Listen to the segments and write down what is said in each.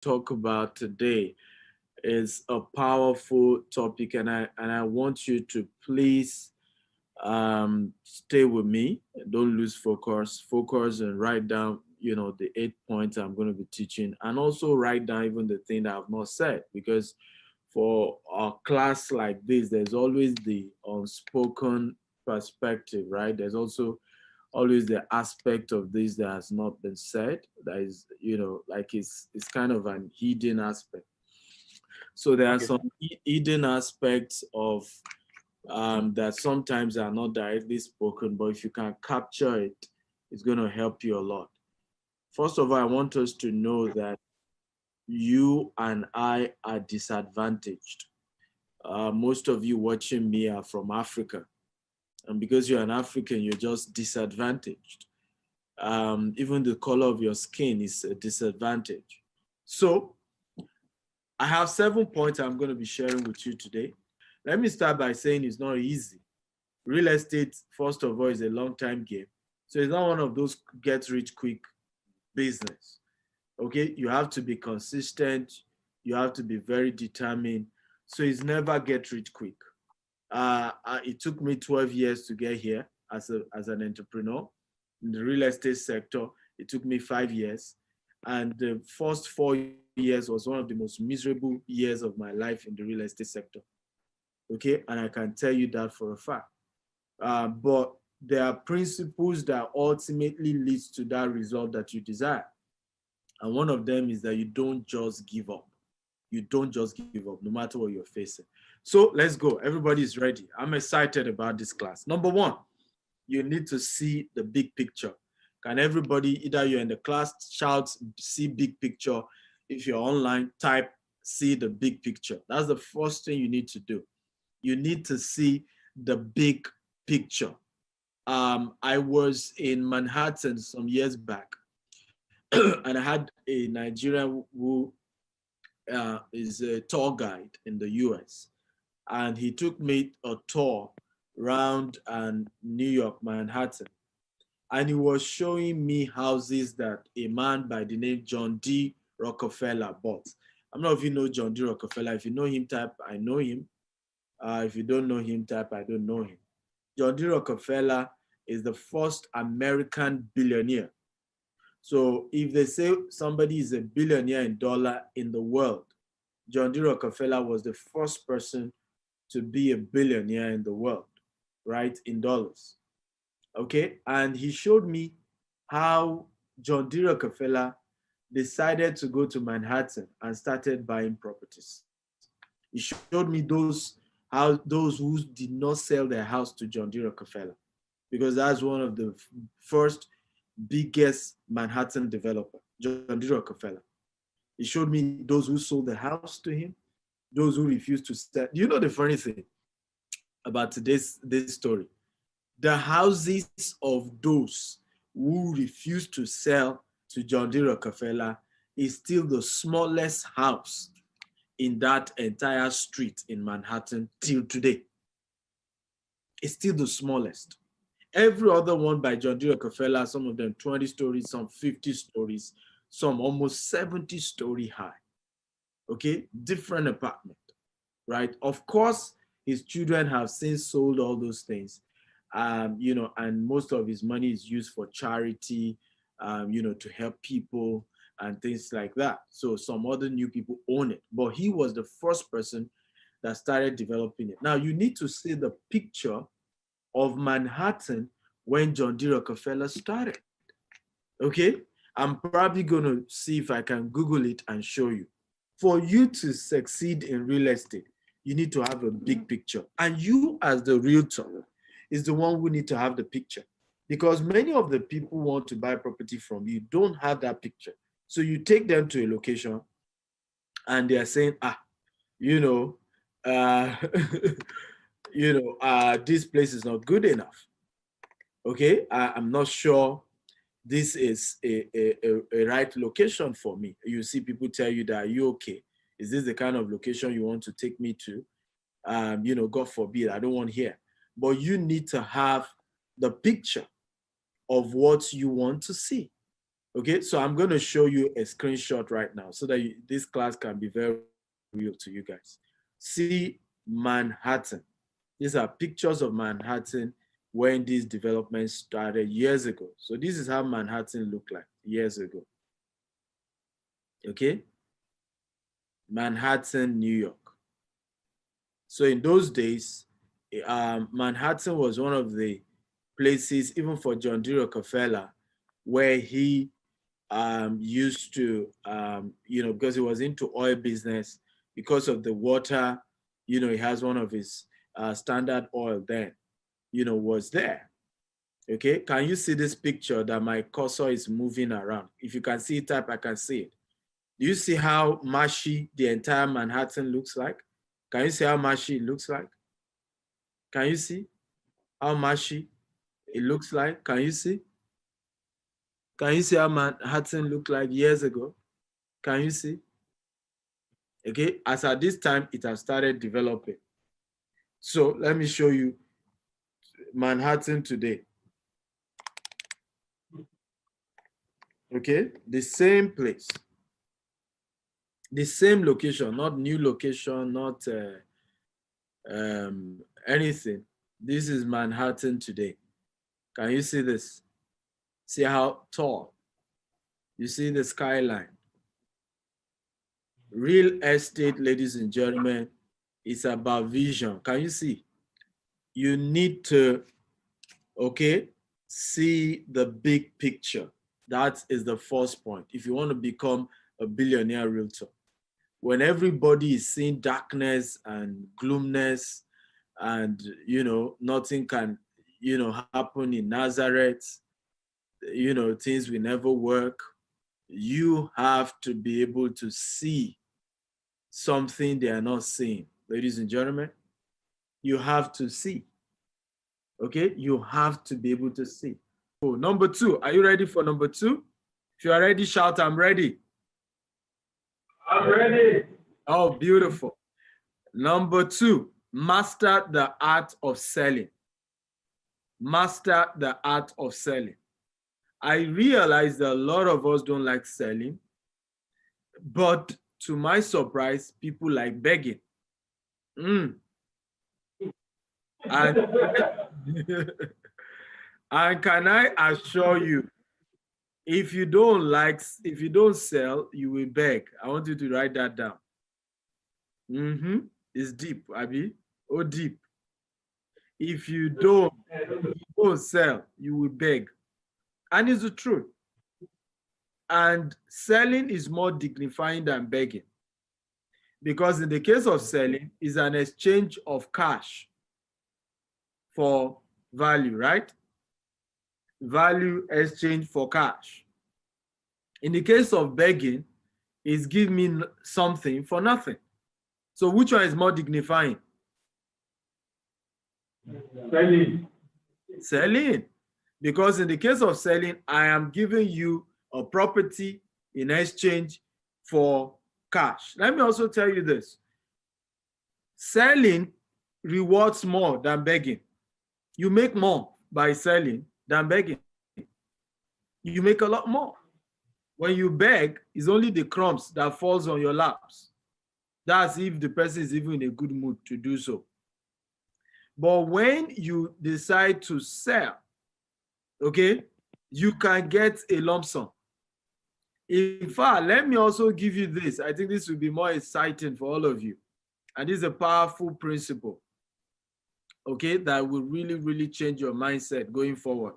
talk about today is a powerful topic, and I want you to please stay with me. Don't lose focus. Focus and write down, the 8 points I'm going to be teaching, and also write down even the thing that I've not said, because for a class like this, there's always the unspoken perspective, right? There's also always the aspect of this that has not been said, that is, like it's kind of an hidden aspect. So there are Okay. some hidden aspects of that sometimes are not directly spoken, but if you can capture it, it's going to help you a lot. First of all, I want us to know that you and I are disadvantaged. Most of you watching me are from Africa, and because you're an African, you're just disadvantaged. Even the color of your skin is a disadvantage. So I have 7 points I'm going to be sharing with you today. Let me start by saying it's not easy. Real estate, first of all, is a long time game. So it's not one of those get rich quick business. Okay, you have to be consistent, you have to be very determined. So it's never get rich quick. It took me 12 years to get here as an entrepreneur in the real estate sector. It took me 5 years. And the first 4 years was one of the most miserable years of my life in the real estate sector. Okay. And I can tell you that for a fact. But there are principles that ultimately leads to that result that you desire. And one of them is that you don't just give up. You don't just give up, no matter what you're facing. So let's go. Everybody is ready. I'm excited about this class. Number one, you need to see the big picture. Can everybody, either you're in the class, shout, see big picture. If you're online, type, see the big picture. That's the first thing you need to do. You need to see the big picture. I was in Manhattan some years back, and I had a Nigerian who is a tour guide in the US, and he took me a tour around New York, Manhattan, and he was showing me houses that a man by the name John D. Rockefeller bought. I don't know if you know John D. Rockefeller. If you know him, type I know him. If you don't know him, type I don't know him. John D. Rockefeller is the first American billionaire. So if they say somebody is a billionaire in dollar in the world, John D. Rockefeller was the first person to be a billionaire in the world, right? In dollars. Okay. And he showed me how John D. Rockefeller decided to go to Manhattan and started buying properties. He showed me those who did not sell their house to John D. Rockefeller, because that's one of the first biggest Manhattan developer, John D. Rockefeller. He showed me those who sold the house to him, those who refused to sell. You know the funny thing about this story? The houses of those who refused to sell to John D. Rockefeller is still the smallest house in that entire street in Manhattan till today. It's still the smallest. Every other one by John D. Rockefeller, some of them 20 stories, some 50 stories, some almost 70-story high. Okay, different apartment, right? Of course, his children have since sold all those things, and most of his money is used for charity, to help people and things like that. So some other new people own it, but he was the first person that started developing it. Now you need to see the picture of Manhattan when John D. Rockefeller started. Okay, I'm probably going to see if I can Google it and show you. For you to succeed in real estate, you need to have a big picture. And you, as the realtor, is the one who need to have the picture. Because many of the people who want to buy property from you don't have that picture. So you take them to a location and they are saying, you know, uh, this place is not good enough. Okay, I'm not sure this is a right location for me. You see people tell you that, are you okay? Is this the kind of location you want to take me to? God forbid, I don't want here. But you need to have the picture of what you want to see. Okay, so I'm going to show you a screenshot right now so that this class can be very real to you guys. See Manhattan. These are pictures of Manhattan when these developments started years ago. So this is how Manhattan looked like years ago. Okay, Manhattan, New York. So in those days, Manhattan was one of the places, even for John D. Rockefeller, where he used to, because he was into oil business, because of the water, he has one of his Standard Oil then, was there. Okay, can you see this picture that my cursor is moving around? If you can see it up, I can see it. Do you see how marshy the entire Manhattan looks like? Can you see how marshy it looks like? Can you see how marshy it looks like? Can you see? Can you see how Manhattan looked like years ago? Can you see? Okay, as at this time, it has started developing. So let me show you Manhattan today. Okay, the same place, the same location, not new location, not anything. This is Manhattan today. Can you see this? See how tall? You see the skyline. Real estate, ladies and gentlemen, is about vision. Can you see? You need to, okay, see the big picture. That is the first point. If you want to become a billionaire realtor, when everybody is seeing darkness and gloomness and, nothing can, happen in Nazareth, things will never work, you have to be able to see something they are not seeing. Ladies and gentlemen, you have to see. Okay, you have to be able to see. Oh, number two, are you ready for number two? If you are ready, shout, I'm ready. I'm ready. Oh, beautiful. Number two, master the art of selling. Master the art of selling. I realize that a lot of us don't like selling, but to my surprise, people like begging. Mm. And, and can I assure you, if you don't sell, you will beg. I want you to write that down. It's deep, Abby. Oh, deep. If you don't sell, you will beg. And it's the truth. And selling is more dignifying than begging. Because in the case of selling, is an exchange of cash for value, right? Value exchange for cash. In the case of begging, is give me something for nothing. So which one is more dignifying? Selling. Selling. Because in the case of selling, I am giving you a property in exchange for cash. Let me also tell you this. Selling rewards more than begging. You make more by selling than begging. You make a lot more. When you beg, it's only the crumbs that falls on your laps. That's if the person is even in a good mood to do so. But when you decide to sell, okay, you can get a lump sum. In fact, let me also give you this. I think this will be more exciting for all of you. And this is a powerful principle, okay, that will really, really change your mindset going forward.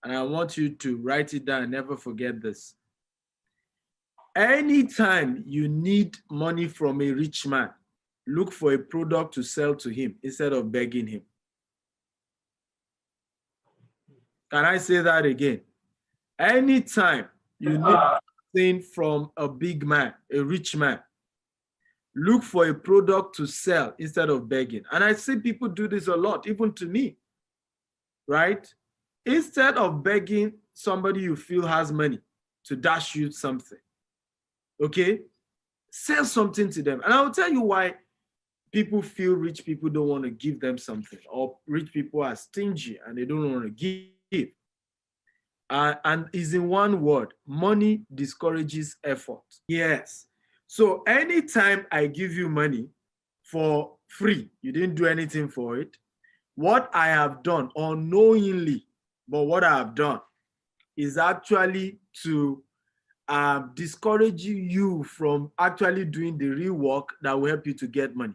And I want you to write it down and never forget this. Anytime you need money from a rich man, look for a product to sell to him instead of begging him. Can I say that again? Anytime you need something from a big man, a rich man, look for a product to sell instead of begging. And I see people do this a lot, even to me, right? Instead of begging somebody you feel has money to dash you something, okay? Sell something to them. And I'll tell you why people feel rich people don't want to give them something, or rich people are stingy and they don't want to give. and is in one word: money discourages effort. Yes. So anytime I give you money for free, you didn't do anything for it. What I have done unknowingly, but what I have done is actually to discourage you from actually doing the real work that will help you to get money.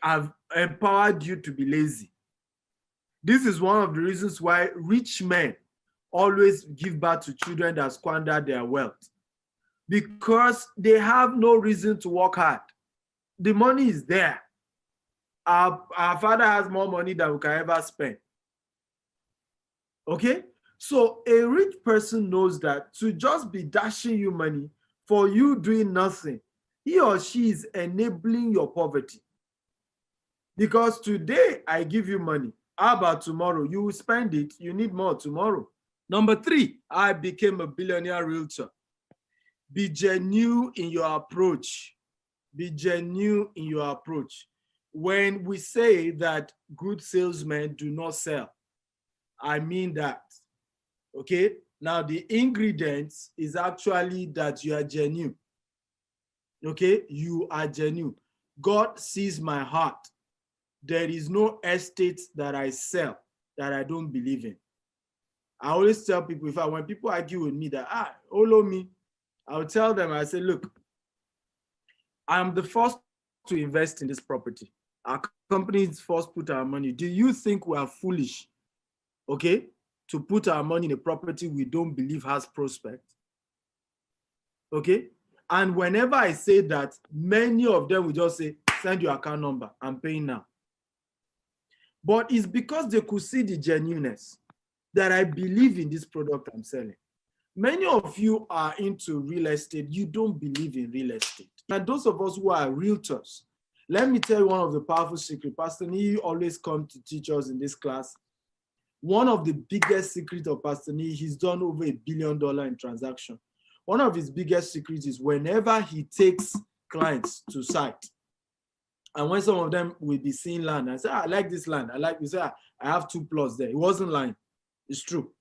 I've empowered you to be lazy. This is one of the reasons why rich men always give birth to children that squander their wealth, because they have no reason to work hard. The money is there. Our father has more money than we can ever spend. Okay? So a rich person knows that to just be dashing you money for you doing nothing, he or she is enabling your poverty. Because today I give you money. How about tomorrow? You will spend it. You need more tomorrow. Number 3, I became a billionaire realtor. Be genuine in your approach. Be genuine in your approach. When we say that good salesmen do not sell, I mean that. Okay? Now, the ingredients is actually that you are genuine. Okay? You are genuine. God sees my heart. There is no estate that I sell that I don't believe in. I always tell people, when people argue with me that, follow me, I'll tell them, I say, look, I'm the first to invest in this property. Our company first put our money. Do you think we are foolish, okay, to put our money in a property we don't believe has prospect? Okay? And whenever I say that, many of them will just say, send your account number, I'm paying now. But it's because they could see the genuineness that I believe in this product I'm selling. Many of you are into real estate. You don't believe in real estate. And those of us who are realtors, let me tell you one of the powerful secrets. Pastor Nee always comes to teach us in this class. One of the biggest secrets of Pastor Nee, he's done over $1 billion in transaction. One of his biggest secrets is whenever he takes clients to site, and when some of them will be seeing land, I say, I like this land. You say, I have 2 plots there. It wasn't lying. It's true.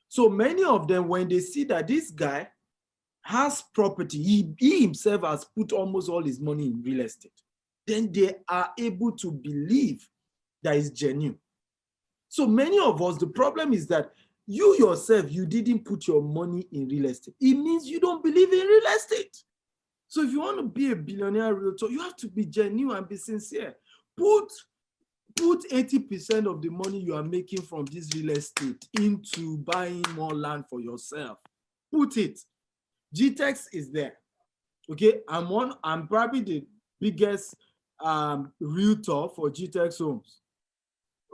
So many of them, when they see that this guy has property, he himself has put almost all his money in real estate, then they are able to believe that it's genuine. So many of us, the problem is that you yourself, you didn't put your money in real estate. It means you don't believe in real estate. So if you want to be a billionaire realtor, you have to be genuine and be sincere. Put 80% of the money you are making from this real estate into buying more land for yourself. Put it. GTEX is there. Okay, I'm probably the biggest realtor for GTEX homes.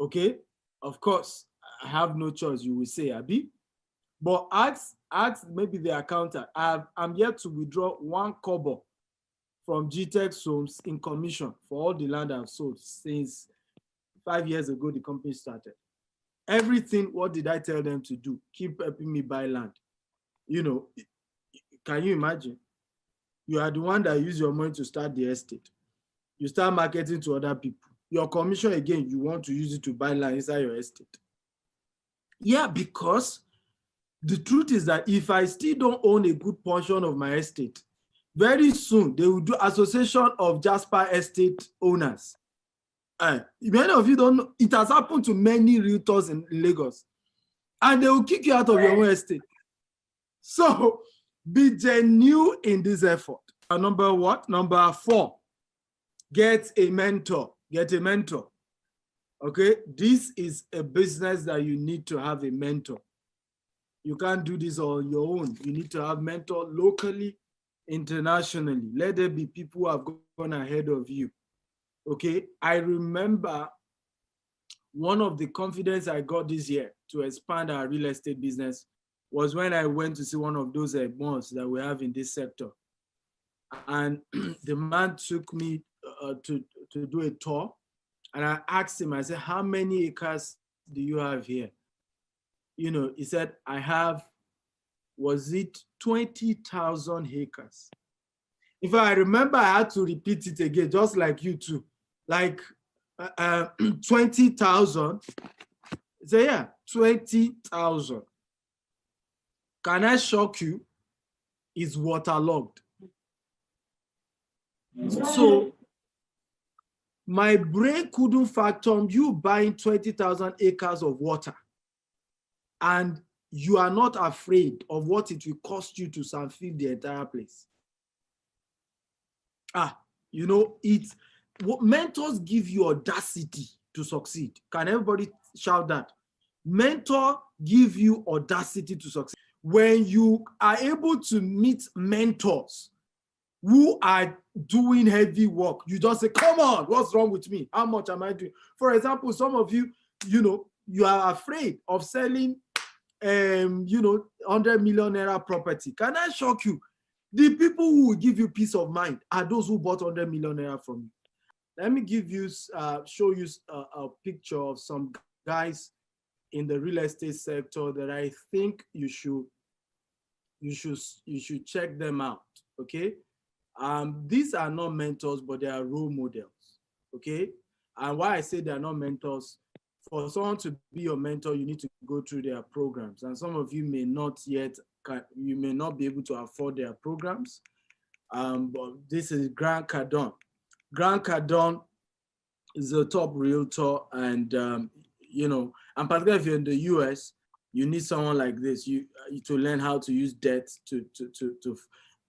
Okay, of course, I have no choice, you will say, Abi. But ask maybe the accountant. I'm yet to withdraw 1 kobo from GTEX homes in commission for all the land I've sold since 5 years ago the company started. Everything, what did I tell them to do? Keep helping me buy land. You know, can you imagine? You are the one that use your money to start the estate. You start marketing to other people. Your commission, again, you want to use it to buy land inside your estate. Yeah, because the truth is that if I still don't own a good portion of my estate, very soon they will do association of Jasper estate owners. Many of you don't know, it has happened to many realtors in Lagos, and they will kick you out of your own estate. So be genuine in this effort. Number what? Number 4, get a mentor. Get a mentor. Okay, this is a business that you need to have a mentor. You can't do this on your own. You need to have mentor locally, internationally. Let there be people who have gone ahead of you. Okay, I remember one of the confidence I got this year to expand our real estate business was when I went to see one of those malls that we have in this sector. And the man took me to do a tour. And I asked him, I said, how many acres do you have here? You know, he said, I have, was it 20,000 acres? If I remember, I had to repeat it again, just like you too. Like 20,000. So yeah, 20,000. can I shock you, is waterlogged. So my brain couldn't fathom you buying 20,000 acres of water and you are not afraid of what it will cost you to sanfeed the entire place. You know, it's what mentors give you audacity to succeed. Can everybody shout that? Mentor give you audacity to succeed. When you are able to meet mentors who are doing heavy work, you just say, come on, what's wrong with me? How much am I doing? For example, some of you, you know, you are afraid of selling, 100 million naira property. Can I shock you? The people who will give you peace of mind are those who bought 100 million naira from you. Let me give you, show you a picture of some guys in the real estate sector that I think you should check them out. Okay. These are not mentors, but they are role models. Okay. And why I say they are not mentors, for someone to be your mentor, you need to go through their programs. And some of you may not yet, you may not be able to afford their programs. But this is Grant Cardone. Grant Cardone is a top realtor, and and particularly if you're in the US, you need someone like this to learn how to use debt to.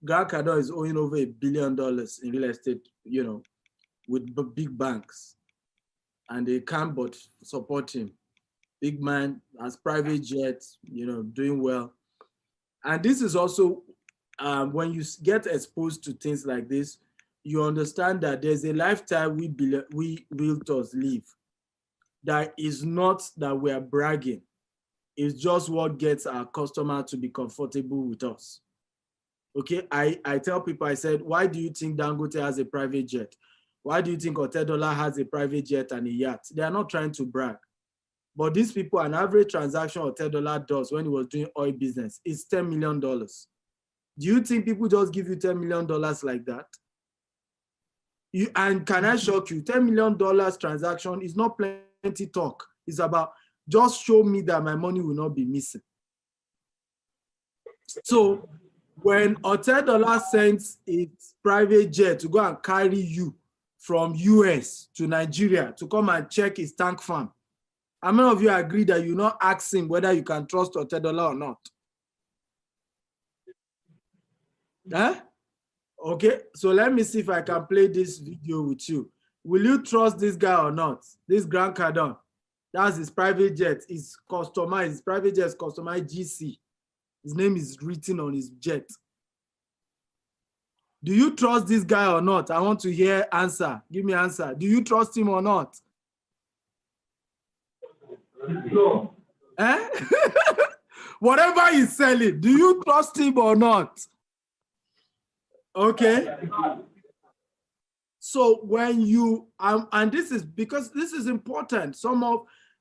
Grant Cardone is owing over $1 billion in real estate, with big banks, and they can't but support him. Big man, has private jets, doing well. And this is also when you get exposed to things like this, you understand that there's a lifestyle we realtors live that is not that we're bragging. It's just what gets our customer to be comfortable with us. Okay, I tell people, I said, why do you think Dangote has a private jet? Why do you think Otedola has a private jet and a yacht? They are not trying to brag. But these people, an average transaction Otedola does when he was doing oil business is $10 million. Do you think people just give you $10 million like that? And can I shock you, $10 million transaction is not plenty talk. It's about just show me that my money will not be missing. So when Otedola sends its private jet to go and carry you from US to Nigeria to come and check his tank farm, how many of you agree that you not ask him whether you can trust Otedola or not? Huh? Okay, so let me see if I can play this video with you. Will you trust this guy or not? This Grant Cardone. That's his private jet. It's customized. His private jet is customized GC. His name is written on his jet. Do you trust this guy or not? I want to hear answer. Give me answer. Do you trust him or not? No. Eh? Whatever he's selling, do you trust him or not? Okay. So when you, and this is because this is important.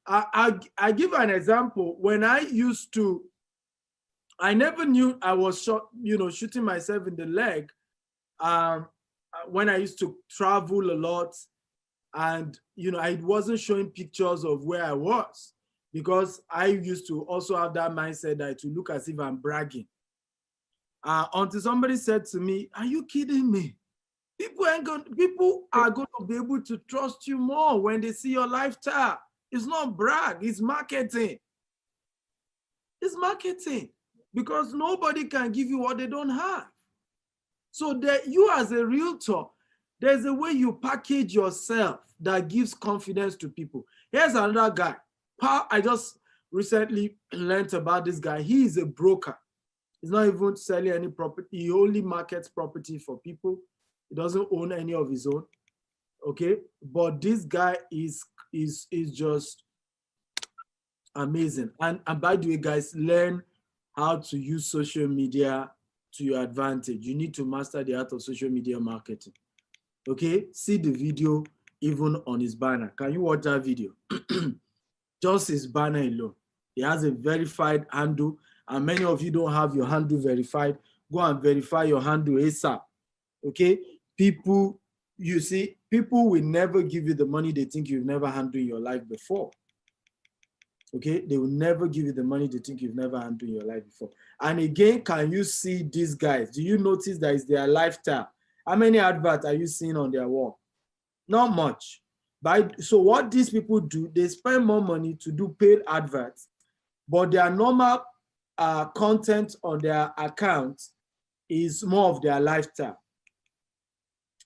I give an example. When I never knew I was shooting myself in the leg. When I used to travel a lot, and I wasn't showing pictures of where I was, because I used to also have that mindset that to look as if I'm bragging. Until somebody said to me, "Are you kidding me? People are going to be able to trust you more when they see your lifestyle. It's not brag, it's marketing. It's marketing, because nobody can give you what they don't have. So that you as a realtor, there's a way you package yourself that gives confidence to people. Here's another guy. I just recently learned about this guy. He is a broker. He's not even selling any property. He only markets property for people. He doesn't own any of his own. Okay, but this guy is just amazing. And by the way, guys, learn how to use social media to your advantage. You need to master the art of social media marketing. Okay, see the video even on his banner. Can you watch that video? Just his banner alone. He has a verified handle, and many of you don't have your handle verified. Go and verify your handle ASAP. Okay, people, you see, people will never give you the money they think you've never handled in your life before. Okay, they will never give you the money they think you've never handled in your life before. And again, can you see these guys? Do you notice that it's their lifestyle? How many adverts are you seeing on their wall? Not much. So what these people do, they spend more money to do paid adverts, but their normal content on their account is more of their lifestyle,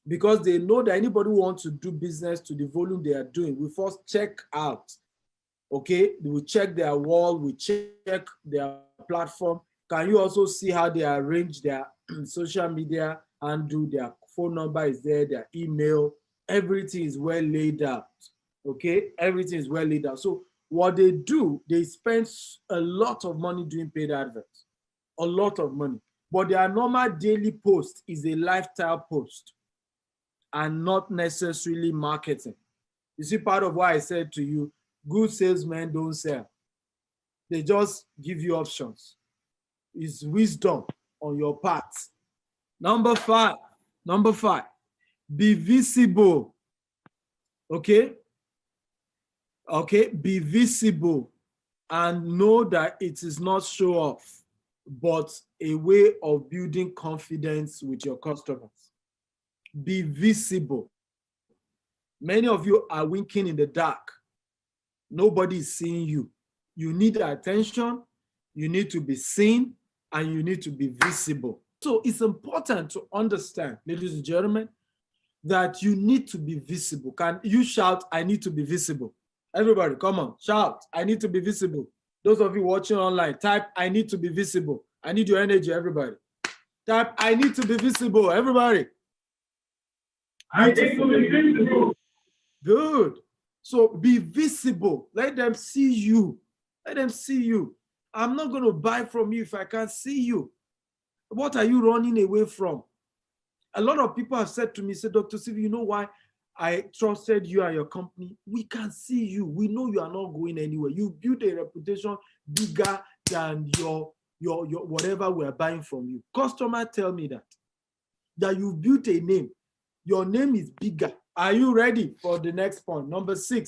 because they know that anybody who wants to do business to the volume they are doing will first check out. Okay, we check their wall, we check their platform. Can you also see how they arrange their social media and do their phone number is there, their email, everything is well laid out. Okay, everything is well laid out. So what they do, they spend a lot of money doing paid adverts, a lot of money. But their normal daily post is a lifestyle post and not necessarily marketing. You see, part of why I said to you, good salesmen don't sell. They just give you options. It's wisdom on your part. Number five, be visible. Okay? Okay, be visible and know that it is not show off, but a way of building confidence with your customers. Be visible. Many of you are winking in the dark. Nobody is seeing you. You need attention, you need to be seen, and you need to be visible. So it's important to understand, ladies and gentlemen, that you need to be visible. Can you shout, I need to be visible? Everybody, come on, shout, I need to be visible. Those of you watching online, type, I need to be visible. I need your energy, everybody. Type, I need to be visible, everybody. I need to be visible. Good. So be visible. Let them see you. Let them see you. I'm not going to buy from you if I can't see you. What are you running away from? A lot of people have said to me, say, Dr. Steve, you know why I trusted you and your company? We can see you. We know you are not going anywhere. You built a reputation bigger than your whatever we're buying from you. Customers tell me that you built a name. Your name is bigger. Are you ready for the next point? Number 6.